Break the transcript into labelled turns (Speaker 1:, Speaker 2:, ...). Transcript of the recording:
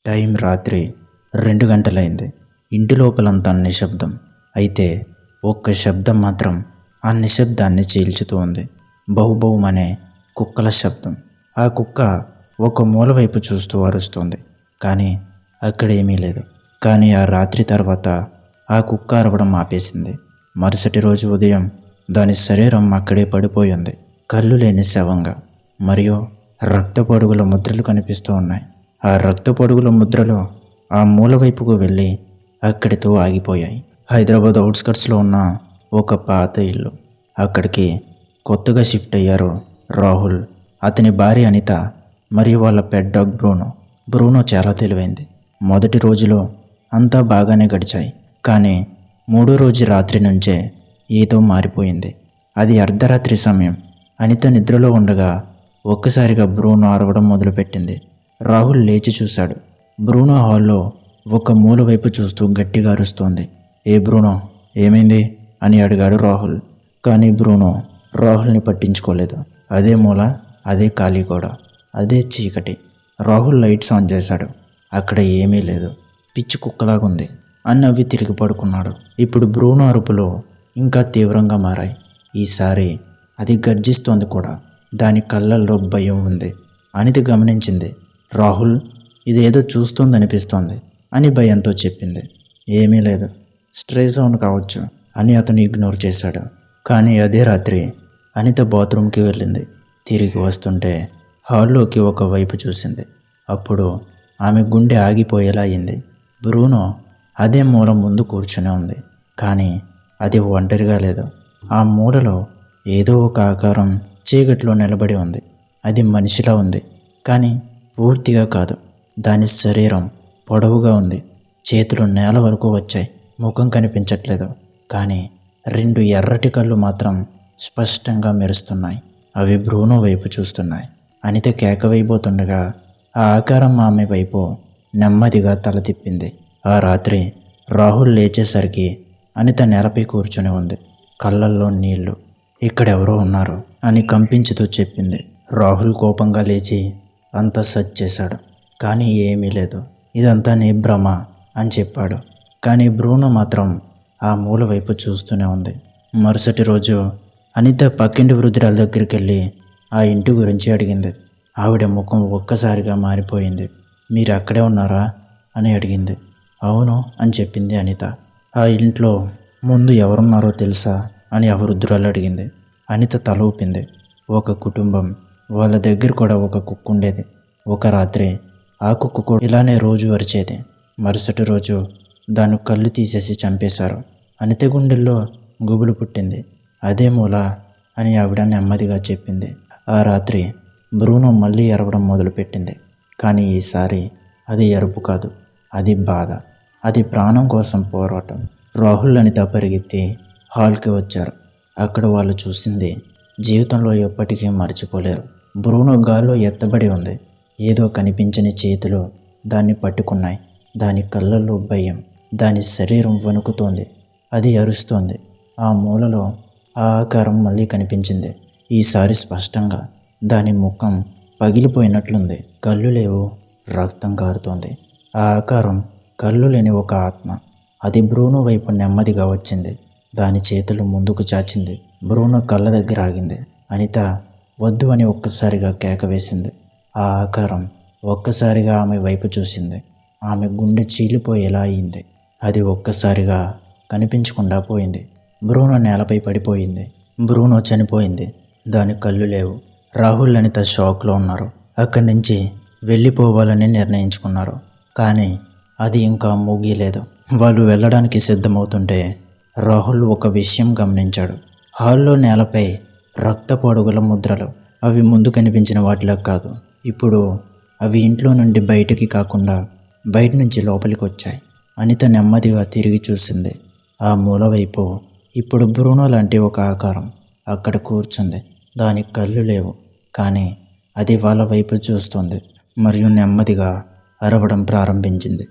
Speaker 1: Time రాత్రి 2 గంటలైంది. ఇంటి లోపలంతా నిశ్శబ్దం. అయితే ఒక్క శబ్దం మాత్రం ఆ నిశ్శబ్దాన్ని చీల్చుతూ ఉంది. బహుబహుమనే కుక్కల శబ్దం. ఆ కుక్క ఒక మూల వైపు చూస్తూ అరుస్తుంది. కానీ అక్కడేమీ లేదు. కానీ ఆ రాత్రి తర్వాత ఆ కుక్క అరవడం ఆపేసింది. మరుసటి రోజు ఉదయం దాని శరీరం అక్కడే పడిపోయింది, కళ్ళు లేని శవంగా. మరియు రక్తపొడుగుల ముద్రలు కనిపిస్తూ ఉన్నాయి. ఆ రక్తపొడుగుల ముద్రలు ఆ మూల వైపుకు వెళ్ళి అక్కడితో ఆగిపోయాయి. హైదరాబాద్ అవుట్స్కట్స్లో ఉన్న ఒక పాత ఇల్లు. అక్కడికి కొత్తగా షిఫ్ట్ అయ్యారు రాహుల్, అతని భార్య అనిత మరియు వాళ్ళ పెట్ డాగ్ బ్రూనో. బ్రూనో చాలా తెలివైంది. మొదటి రోజులో అంతా బాగానే గడిచాయి. కానీ 3వ రోజు రాత్రి నుంచే ఏదో మారిపోయింది. అది అర్ధరాత్రి సమయం. అనిత నిద్రలో ఉండగా ఒక్కసారిగా బ్రూనో అరవడం మొదలుపెట్టింది. రాహుల్ లేచి చూశాడు. బ్రూనో హాల్లో ఒక మూల వైపు చూస్తూ గట్టిగా అరుస్తోంది. ఏ బ్రూనో, ఏమైంది అని అడిగాడు రాహుల్. కానీ బ్రూనో రాహుల్ని పట్టించుకోలేదు. అదే మూల, అదే ఖాళీ గోడ, అదే చీకటి. రాహుల్ లైట్స్ ఆన్ చేశాడు. అక్కడ ఏమీ లేదు. పిచ్చి కుక్కలాగుంది అని నవ్వి తిరిగి పడుకున్నాడు. ఇప్పుడు బ్రూనో అరుపులు ఇంకా తీవ్రంగా మారాయి. ఈసారి అది గర్జిస్తోంది కూడా. దాని కళ్ళల్లో భయం ఉంది. అనిత గమనించింది. రాహుల్, ఇదేదో చూస్తోందనిపిస్తోంది అని భయంతో చెప్పింది. ఏమీ లేదు, స్ట్రే సౌండ్ కావచ్చు అని అతను ఇగ్నోర్ చేశాడు. కానీ అదే రాత్రి అనిత బాత్రూమ్కి వెళ్ళింది. తిరిగి వస్తుంటే హాల్లోకి ఒక వైపు చూసింది. అప్పుడు ఆమె గుండె ఆగిపోయేలా అయింది. బ్రూనో అదే మూల ముందు కూర్చుని ఉంది. కానీ అది ఒంటరిగా లేదు. ఆ మూలలో ఏదో ఒక ఆకారం చీకట్లో నిలబడి ఉంది. అది మనిషిలా ఉంది, కానీ పూర్తిగా కాదు. దాని శరీరం పొడవుగా ఉంది. చేతులు నేల వరకు వచ్చాయి. ముఖం కనిపించట్లేదు, కానీ 2 ఎర్రటి కళ్ళు మాత్రం స్పష్టంగా మెరుస్తున్నాయి. అవి బ్రూనో వైపు చూస్తున్నాయి. అనిత కేక వేయబోతుండగా ఆ ఆకారం ఆమె వైపు నెమ్మదిగా తల తిప్పింది. ఆ రాత్రి రాహుల్ లేచేసరికి అనిత నేలపై కూర్చుని ఉంది. కళ్ళల్లో నీళ్లు. ఇక్కడెవరో ఉన్నారు అని కంపించుతూ చెప్పింది. రాహుల్ కోపంగా లేచి అంతా సెర్చ్ చేశాడు. కానీ ఏమీ లేదు. ఇదంతా నీ భ్రమ అని చెప్పాడు. కానీ బ్రూనో మాత్రం ఆ మూల వైపు చూస్తూనే ఉంది. మరుసటి రోజు అనిత పక్కింటి వృద్ధురాల దగ్గరికి వెళ్ళి ఆ ఇంటి గురించి అడిగింది. ఆవిడ ముఖం ఒక్కసారిగా మారిపోయింది. మీరు అక్కడే ఉన్నారా అని అడిగింది. అవును అని చెప్పింది అనిత. ఆ ఇంట్లో ముందు ఎవరున్నారో తెలుసా అని ఆ వృద్ధురాలు అడిగింది. అనిత తల ఊపింది. ఒక కుటుంబం. వాళ్ళ దగ్గర కూడా ఒక కుక్క ఉండేది. ఒక రాత్రి ఆ కుక్క కూడా ఇలానే రోజు అరిచేది. మరుసటి రోజు దాని కళ్ళు తీసేసి చంపేశారు. అనిత గుండెల్లో గుబులు పుట్టింది. అదే మూల అని ఆవిడ నెమ్మదిగా చెప్పింది. ఆ రాత్రి బ్రూనో మళ్ళీ ఎరవడం మొదలుపెట్టింది. కానీ ఈసారి అది ఎరుపు కాదు, అది బాధ. అది ప్రాణం కోసం పోరాటం. రాహుల్ అనిత పరిగెత్తి హాల్కి వచ్చారు. అక్కడ వాళ్ళు చూసింది జీవితంలో ఎప్పటికీ మర్చిపోలేరు. బ్రూనో గాల్లో ఎత్తబడి ఉంది. ఏదో కనిపించని చేతులు దాన్ని పట్టుకున్నాయి. దాని కళ్ళల్లో భయం. దాని శరీరం వణుకుతోంది. అది అరుస్తోంది. ఆ మూలలో ఆ ఆకారం మళ్ళీ కనిపించింది. ఈసారి స్పష్టంగా. దాని ముఖం పగిలిపోయినట్లుంది. కళ్ళు లేవు, రక్తం కారుతోంది. ఆ ఆకారం కళ్ళు లేని ఒక ఆత్మ. అది బ్రూనో వైపు నెమ్మదిగా వచ్చింది. దాని చేతులు ముందుకు చాచింది. బ్రూనో కళ్ళ దగ్గర ఆగింది. అనిత వద్దు అని ఒక్కసారిగా కేక వేసింది. ఆ ఆకారం ఒక్కసారిగా ఆమె వైపు చూసింది. ఆమె గుండె చీలిపోయేలా అయింది. అది ఒక్కసారిగా కనిపించకుండా పోయింది. బ్రూనో నేలపై పడిపోయింది. బ్రూనో చనిపోయింది. దాని కళ్ళు లేవు. రాహుల్ అనిత షాక్లో ఉన్నారు. అక్కడి నుంచి వెళ్ళిపోవాలని నిర్ణయించుకున్నారు. కానీ అది ఇంకా ముగియలేదు. వాళ్ళు వెళ్ళడానికి సిద్ధమవుతుంటే రాహుల్ ఒక విషయం గమనించాడు. హాల్లో నేలపై రక్తపొడుగుల ముద్రలు. అవి ముందు కనిపించిన వాటిలా కాదు. ఇప్పుడు అవి ఇంట్లో నుండి బయటికి కాకుండా బయట నుంచి లోపలికి వచ్చాయి. అనిత నెమ్మదిగా తిరిగి చూసింది. ఆ మూల వైపు ఇప్పుడు బ్రూనో లాంటి ఒక ఆకారం అక్కడ కూర్చుంది. దాని కళ్ళు లేవు, కానీ అది వాళ్ళ వైపు చూస్తుంది మరియు నెమ్మదిగా అరవడం ప్రారంభించింది.